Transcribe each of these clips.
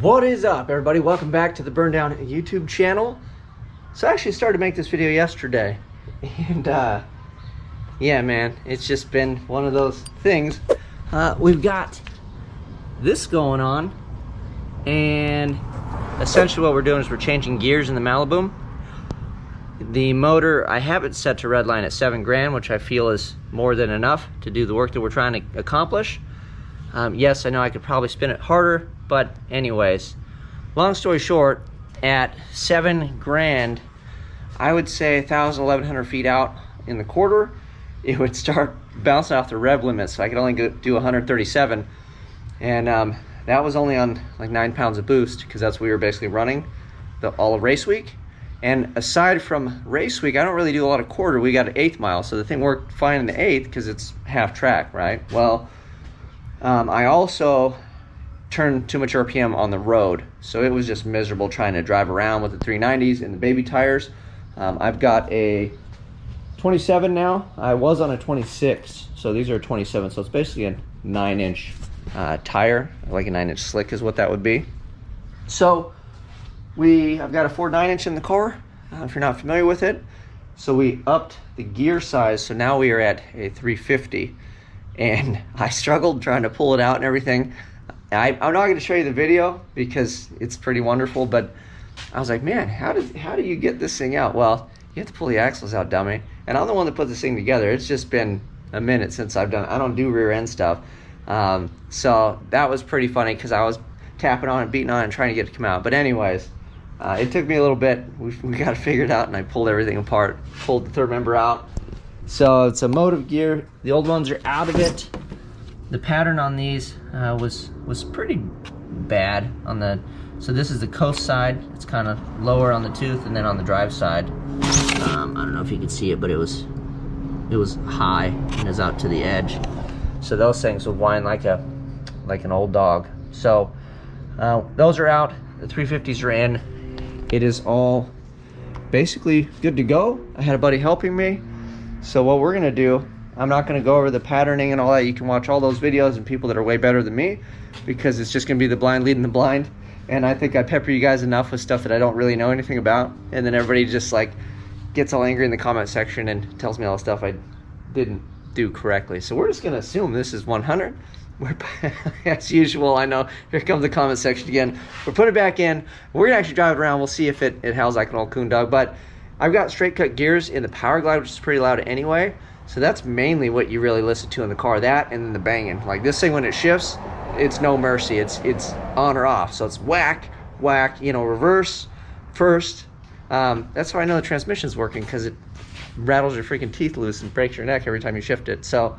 What is up, everybody? Welcome back to the Burndown YouTube channel. So I actually started to make this video yesterday, and yeah, man, it's just been one of those things. We've got this going on, and essentially what we're doing is we're changing gears in the Maliboom. The motor, I have it set to redline at 7 grand, which I feel is more than enough to do the work that we're trying to accomplish. Yes, I know I could probably spin it harder, but anyways, long story short, at 7 grand, I would say 1,000, 1,100 feet out in the quarter, it would start bouncing off the rev limit, so I could only do 137, and that was only on like 9 pounds of boost, because that's what we were basically running all of race week. And aside from race week, I don't really do a lot of quarter. We got an 1/8 mile, so the thing worked fine in the 1/8 because it's half track, right? Well, I also turned too much RPM on the road, so it was just miserable trying to drive around with the 390s and the baby tires. I've got a 27 now. I was on a 26, so these are 27, so it's basically a 9-inch tire, like a 9-inch slick is what that would be. So I've got a Ford 9-inch in the car, if you're not familiar with it. So we upped the gear size, so now we are at a 350, and I struggled trying to pull it out and everything. I'm not going to show you the video because it's pretty wonderful, but I was like, man, how do you get this thing out? Well, you have to pull the axles out, dummy. And I'm the one that put this thing together. It's just been a minute since I don't do rear end stuff. So that was pretty funny because I was tapping on it, beating on it, and trying to get it to come out. But anyways, it took me a little bit. We got it figured out, and I pulled everything apart, pulled the third member out. So it's a motive gear. The old ones are out of it. The pattern on these was pretty bad on the. So this is the coast side. It's kind of lower on the tooth, and then on the drive side, I don't know if you can see it, but it was high and is out to the edge. So those things will whine like an old dog. So those are out. The 350s are in. It is all basically good to go. I had a buddy helping me. So what we're gonna do, I'm not gonna go over the patterning and all that. You can watch all those videos and people that are way better than me, because it's just gonna be the blind leading the blind. And I think I pepper you guys enough with stuff that I don't really know anything about. And then everybody just like gets all angry in the comment section and tells me all the stuff I didn't do correctly. So we're just gonna assume this is 100. We're, as usual, I know, here comes the comment section again. We're putting it back in. We're gonna actually drive it around. We'll see if it howls like an old coon dog. But I've got straight cut gears in the Power Glide, which is pretty loud anyway. So that's mainly what you really listen to in the car, that and then the banging. Like this thing, when it shifts, it's no mercy. It's on or off. So it's whack, whack, reverse, first. That's how I know the transmission's working, because it rattles your freaking teeth loose and breaks your neck every time you shift it. So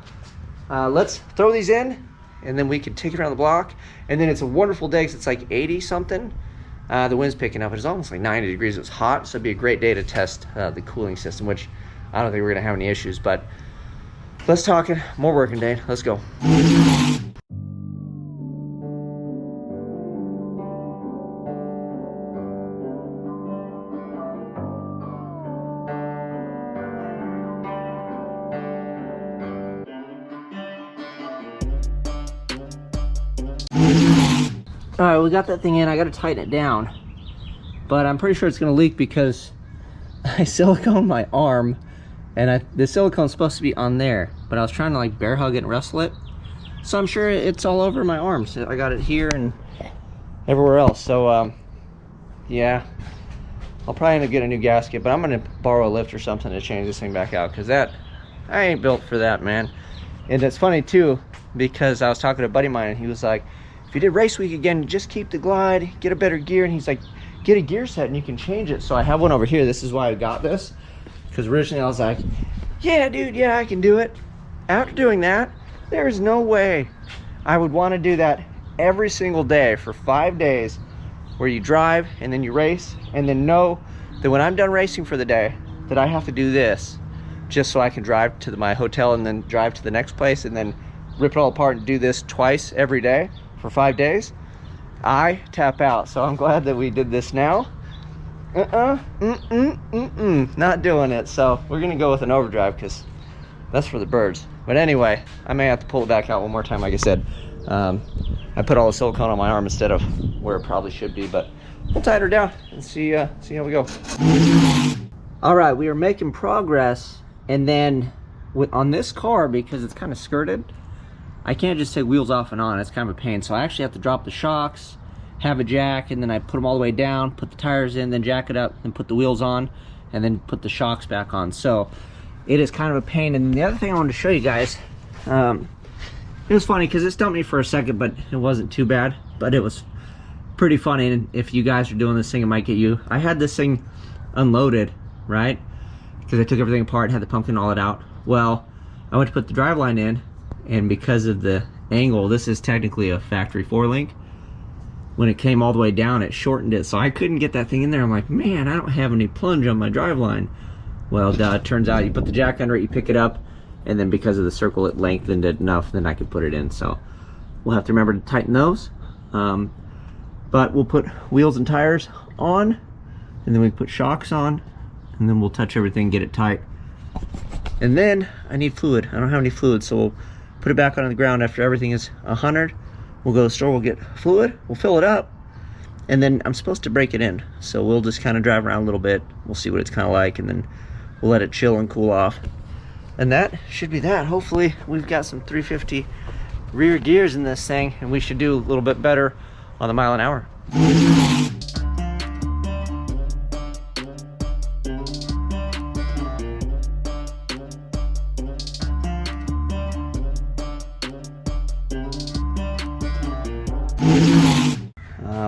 let's throw these in, and then we can take it around the block. And then it's a wonderful day because it's like 80 something. The wind's picking up. It's almost like 90 degrees. It was hot, so it'd be a great day to test the cooling system, which I don't think we're gonna have any issues. But let's talk it. More working day. Let's go. All right, we got that thing in. I got to tighten it down, but I'm pretty sure it's going to leak because I siliconed my arm, and the silicone's supposed to be on there, but I was trying to like bear hug it and wrestle it, so I'm sure it's all over my arm. So I got it here and everywhere else. So yeah, I'll probably end up getting a new gasket, but I'm going to borrow a lift or something to change this thing back out, because I ain't built for that, man. And it's funny too, because I was talking to a buddy of mine, and he was like, if you did race week again, just keep the Glide, get a better gear. And he's like, get a gear set and you can change it. So I have one over here. This is why I got this, because originally I was like, yeah, dude, yeah, I can do it. After doing that, there's no way I would want to do that every single day for 5 days, where you drive and then you race, and then know that when I'm done racing for the day, that I have to do this just so I can drive to my hotel and then drive to the next place and then rip it all apart and do this twice every day for 5 days. I tap out. So I'm glad that we did this now. Not doing it. So we're gonna go with an overdrive, because that's for the birds. But anyway, I may have to pull it back out one more time, like I said. I put all the silicone on my arm instead of where it probably should be, but we'll tighten her down and see how we go. All right, we are making progress, and then on this car, because it's kind of skirted, I can't just take wheels off and on. It's kind of a pain, so I actually have to drop the shocks, have a jack, and then I put them all the way down, put the tires in, then jack it up, then put the wheels on, and then put the shocks back on. So it is kind of a pain. And the other thing I wanted to show you guys, it was funny because it stumped me for a second, but it wasn't too bad. But it was pretty funny, and if you guys are doing this thing, it might get you. I had this thing unloaded, right? Because I took everything apart, had the pumpkin all it out. Well, I went to put the driveline in, and because of the angle, this is technically a factory 4-link. When it came all the way down, it shortened it, so I couldn't get that thing in there. I'm like, man, I don't have any plunge on my driveline. Well, it turns out you put the jack under it, you pick it up, and then because of the circle, it lengthened it enough, then I could put it in. So we'll have to remember to tighten those. But we'll put wheels and tires on, and then we put shocks on, and then we'll touch everything, get it tight. And then I need fluid. I don't have any fluid, so we'll put it back on the ground after everything is 100. We'll go to the store, we'll get fluid, we'll fill it up, and then I'm supposed to break it in. So we'll just kind of drive around a little bit. We'll see what it's kind of like, and then we'll let it chill and cool off. And that should be that. Hopefully we've got some 350 rear gears in this thing, and we should do a little bit better on the mile an hour.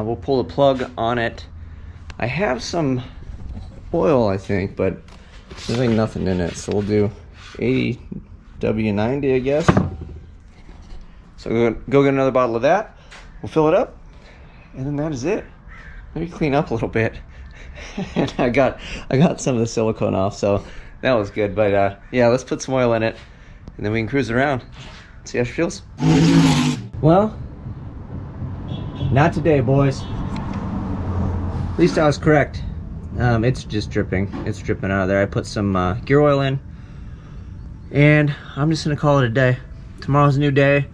We'll pull the plug on it. I have some oil, I think, but there's like nothing in it, so we'll do 80 W90, I guess. So go get another bottle of that. We'll fill it up, and then that is it. Maybe clean up a little bit. And I got some of the silicone off, so that was good. But yeah, let's put some oil in it, and then we can cruise around, see how she feels. Well, not today, boys. At least I was correct. It's just dripping. It's dripping out of there. I put some gear oil in, and I'm just gonna call it a day. Tomorrow's a new day.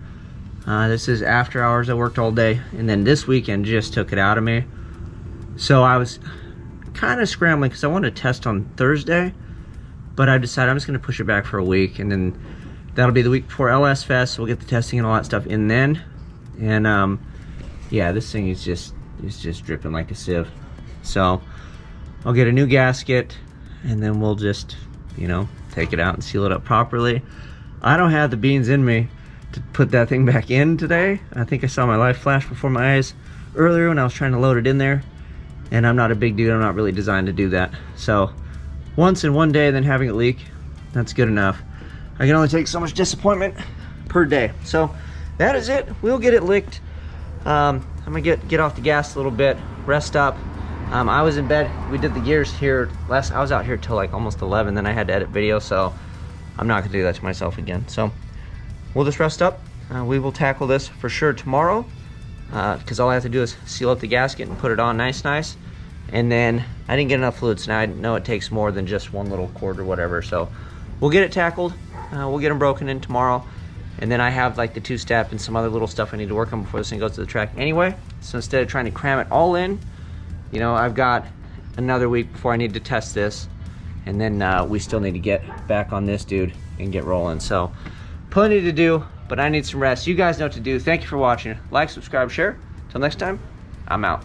This is after hours. I worked all day, and then this weekend just took it out of me. So I was kind of scrambling because I wanted to test on Thursday, but I decided I'm just gonna push it back for a week, and then that'll be the week before LS Fest. So we'll get the testing and all that stuff in then. And yeah, this thing is just dripping like a sieve. So I'll get a new gasket, and then we'll just, you know, take it out and seal it up properly. I don't have the beans in me to put that thing back in today. I think I saw my life flash before my eyes earlier when I was trying to load it in there, and I'm not a big dude. I'm not really designed to do that. So once in one day, then having it leak, that's good enough. I can only take so much disappointment per day. So that is it. We'll get it licked. I'm gonna get off the gas a little bit, rest up. I was in bed. We did the gears here I was out here till like almost 11, then I had to edit video, so I'm not gonna do that to myself again. So we'll just rest up. We will tackle this for sure tomorrow, because all I have to do is seal up the gasket and put it on nice. And then I didn't get enough fluid, so now I know it takes more than just one little cord or whatever. So we'll get it tackled. We'll get them broken in tomorrow. And then I have like the 2-step and some other little stuff I need to work on before this thing goes to the track anyway. So instead of trying to cram it all in, you know, I've got another week before I need to test this. And then we still need to get back on this dude and get rolling. So plenty to do, but I need some rest. You guys know what to do. Thank you for watching. Like, subscribe, share. Till next time, I'm out.